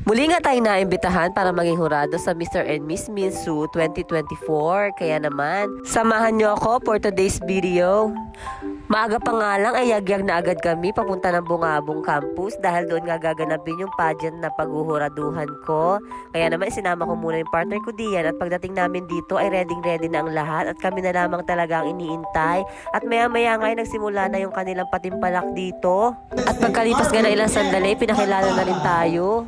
Muli nga tayong naimbitahan para maging hurado sa Mr. and Miss Minsu 2024. Kaya naman, samahan niyo ako for today's video. Maaga pa nga lang ay yagyag na agad kami papunta ng Bungabong Campus dahil doon nga gaganapin yung pageant na paghuhuraduhan ko. Kaya naman sinama ko muna yung partner ko diyan at pagdating namin dito ay ready na ang lahat at kami na lamang talaga ang iniintay. At maya nga ay nagsimula na yung kanilang patimpalak dito. At pagkalipas nga na ilang sandali, pinakilala na rin tayo.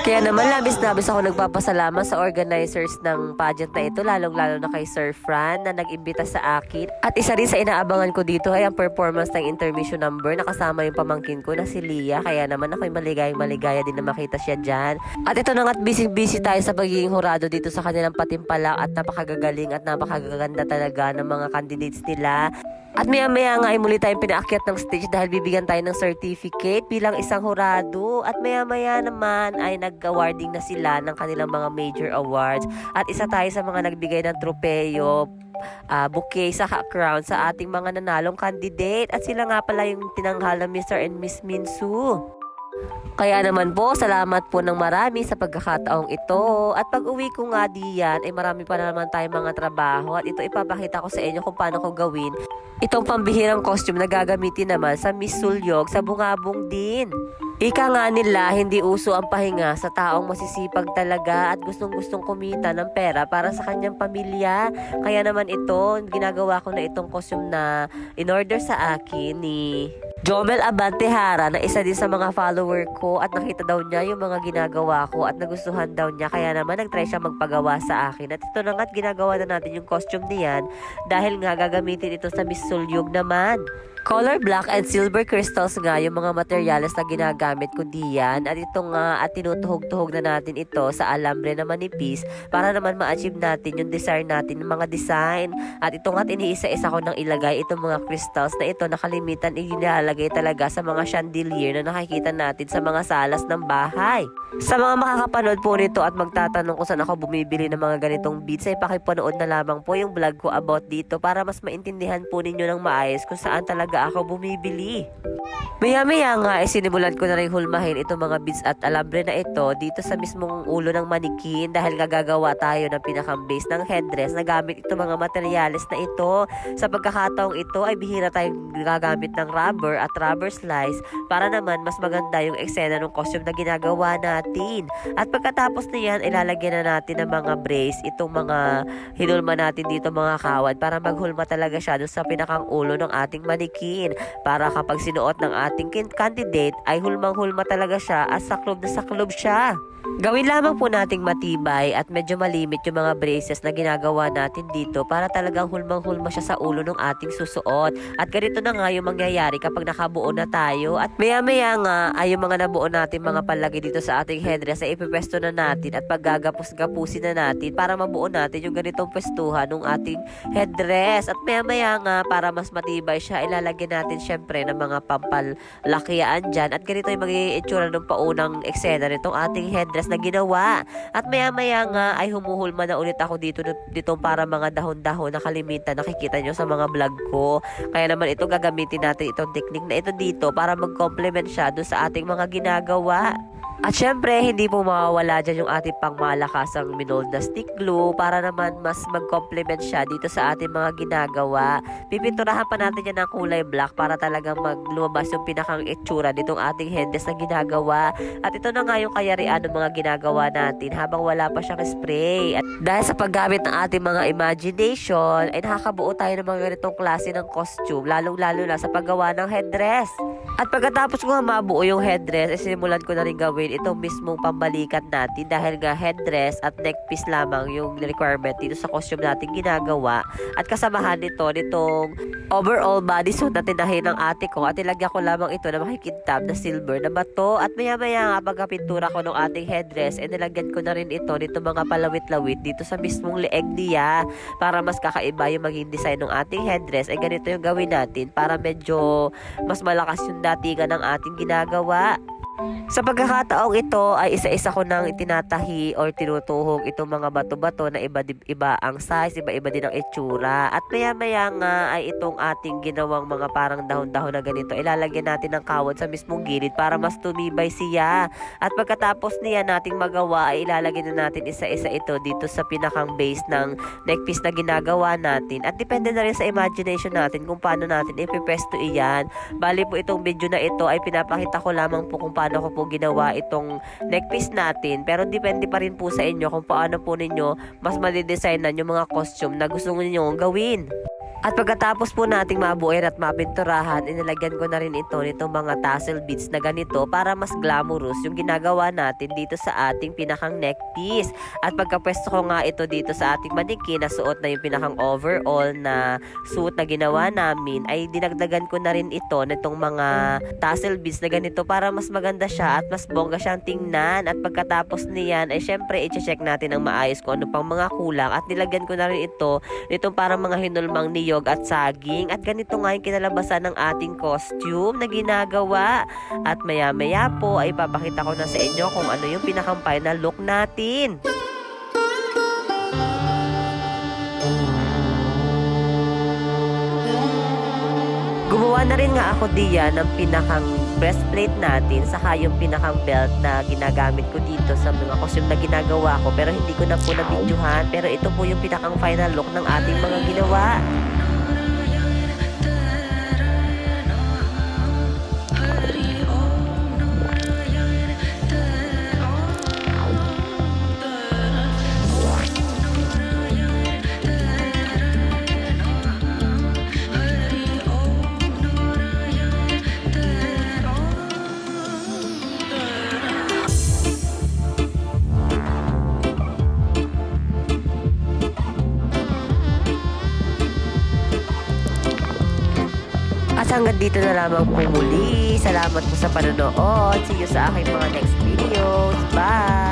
Kaya naman labis-labis ako nagpapasalamat sa organizers ng pageant na ito, lalong-lalo na kay Sir Fran na nag-imbita sa akin. At isa rin sa inaabangan ko dito ay ang performance ng intermission number na kasama yung pamangkin ko na si Lia. Kaya naman ako'y maligaya din na makita siya dyan. At ito na nga't busy tayo sa pagiging hurado dito sa kanilang patimpalak at napakagagaling at napakagaganda talaga ng mga candidates nila. At maya nga ay muli tayong pinaakyat ng stage dahil bibigyan tayo ng certificate bilang isang hurado. At maya naman ay nag-awarding na sila ng kanilang mga major awards. At isa tayo sa mga nagbigay ng tropeyo, bouquet sa crown sa ating mga nanalong candidate. At sila nga pala yung tinanghal ng Mr. and Miss Minsu. Kaya naman po, salamat po ng marami sa pagkakataong ito. At pag uwi ko nga diyan, ay marami pa naman tayong mga trabaho. At ito ipapakita ko sa inyo kung paano ko gawin itong pambihirang costume na gagamitin naman sa Miss Sulyog sa Bungabong din. Ika nga nila, hindi uso ang pahinga sa taong masisipag talaga at gustong-gustong kumita ng pera para sa kanyang pamilya. Kaya naman ito, ginagawa ko na itong costume na in-order sa akin ni Jomel Abantehara na isa din sa mga follower ko at nakita daw niya yung mga ginagawa ko at nagustuhan daw niya. Kaya naman nag-try siya magpagawa sa akin. At ito na nga't ginagawa na natin yung costume niyan dahil nga gagamitin ito sa Miss Sulyog naman. Color black and silver crystals nga yung mga materyales na ginagamit ko diyan. At ito nga at tinutuhog-tuhog na natin ito sa alambre na manipis para naman ma-achieve natin yung desire natin ng mga design. At ito nga iniisa-isa ko nang ilagay itong mga crystals na ito nakalimitan inilalagay talaga sa mga chandelier na nakikita natin sa mga salas ng bahay. Sa mga makakapanood po nito at magtatanong kung saan ako bumibili ng mga ganitong beads ay pakipanood na lamang po yung vlog ko about dito para mas maintindihan po ninyo ng maayos kung saan talaga ako bumibili. Maya nga ay sinimulan ko na rin hulmahin itong mga beads at alambre na ito dito sa mismong ulo ng manikin dahil gagawa tayo ng pinakang base ng headdress na gamit itong mga materyales na ito. Sa pagkakataong ito ay bihira tayong gagamit ng rubber at rubber slice para naman mas maganda yung eksena ng costume na ginagawa natin. At pagkatapos na yan, ilalagyan na natin ng mga brace itong mga hinulma natin dito mga kawad para maghulma talaga siya doon sa pinakang ulo ng ating manikin para kapag sinuot ng ating candidate ay hulmang-hulma talaga siya at saklob na saklob siya. Gawin lamang po nating matibay at medyo malimit yung mga braces na ginagawa natin dito para talagang hulmang-hulma siya sa ulo ng ating susuot. At ganito na nga yung mangyayari kapag nakabuo na tayo. At maya nga ay yung mga nabuo natin mga palagi dito sa ating headdress ay ipipwesto na natin at paggagapos-gapusin na natin para mabuo natin yung ganitong pwestuhan ng ating headdress. At maya nga para mas matibay siya, ilalagyan natin syempre ng mga pampalakian dyan. At ganito yung magiging itsura ng paunang eksena nitong ating headdress na ginawa. At maya nga ay humuhulma na ulit ako dito para mga dahon-dahon na kalimitan nakikita nyo sa mga vlog ko. Kaya naman ito gagamitin natin itong technique na ito dito para mag-complement siya doon sa ating mga ginagawa. At syempre, hindi po mawawala dyan yung ating pangmalakasang minold na stick glue para naman mas mag-complement siya dito sa ating mga ginagawa. Pipinturahan pa natin yan ng kulay black para talagang lumabas yung pinakang itsura nitong ating headdress na ginagawa. At ito na nga yung kayarian ng mga ginagawa natin habang wala pa siyang spray. At dahil sa paggamit ng ating mga imagination, ay nakakabuo tayo ng mga ganitong klase ng costume, lalong-lalo na sa paggawa ng headdress. At pagkatapos ko nga mabuo yung headdress, simulan ko na rin gawin itong mismong pambalikat natin dahil nga headdress at neckpiece lamang yung requirement dito sa costume natin ginagawa. At kasamahan nitong overall bodysuit na tinahin ng ate ko at ilagyan ko lamang ito na makikintab na silver na bato. At maya nga pagkapintura ko ng ating headdress ay nilagyan ko na rin ito mga palawit-lawit dito sa mismong leeg niya para mas kakaiba yung maging design ng ating headdress. Ay ganito yung gawin natin para medyo mas malakas yung datingan ng ating ginagawa. Sa pagkakataong ito ay isa-isa ko nang itinatahi or tinutuhog itong mga bato-bato na iba ang size, iba-iba din ang itsura. At maya-maya nga ay itong ating ginawang mga parang dahon-dahon na ganito, ilalagyan natin ng kawad sa mismong gilid para mas tumibay siya. At pagkatapos niya nating magawa ay ilalagyan na natin isa-isa ito dito sa pinakang base ng neckpiece na ginagawa natin. At depende na rin sa imagination natin kung paano natin ipipresto iyan. Bali po itong video na ito ay pinapakita ko lamang po kung paano ko po ginawa itong neckpiece natin, pero depende pa rin po sa inyo kung paano po ninyo mas madidesignan yung mga costume na gusto niyo gawin. At pagkatapos po nating mabuuin at mapinturahan, inilagyan ko na rin ito nitong mga tassel beads na ganito para mas glamorous yung ginagawa natin dito sa ating pinakang neckpiece. At pagkapwesto ko nga ito dito sa ating manikin na suot na yung pinakang overall na suit na ginawa namin, ay dinagdagan ko na rin ito nitong mga tassel beads na ganito para mas maganda siya at mas bongga siyang tingnan. At pagkatapos niyan ay syempre i-check natin ang maayos kung ano pang mga kulang, at nilagyan ko na rin ito nitong parang mga hinulmang niyog at saging. At ganito nga yung kinalabasan ng ating costume na ginagawa. At maya-maya po ay papakita ko na sa inyo kung ano yung pinakang final look natin. Gumawa na rin nga ako diyan ng pinakang breastplate natin, saka yung pinakang belt na ginagamit ko dito sa mga costume na ginagawa ko, pero hindi ko na po na-videohan. Pero ito po yung pinakang final look ng ating mga ginawa. At hanggang dito na lamang po muli. Salamat po sa panonood. See you sa aking mga next videos. Bye!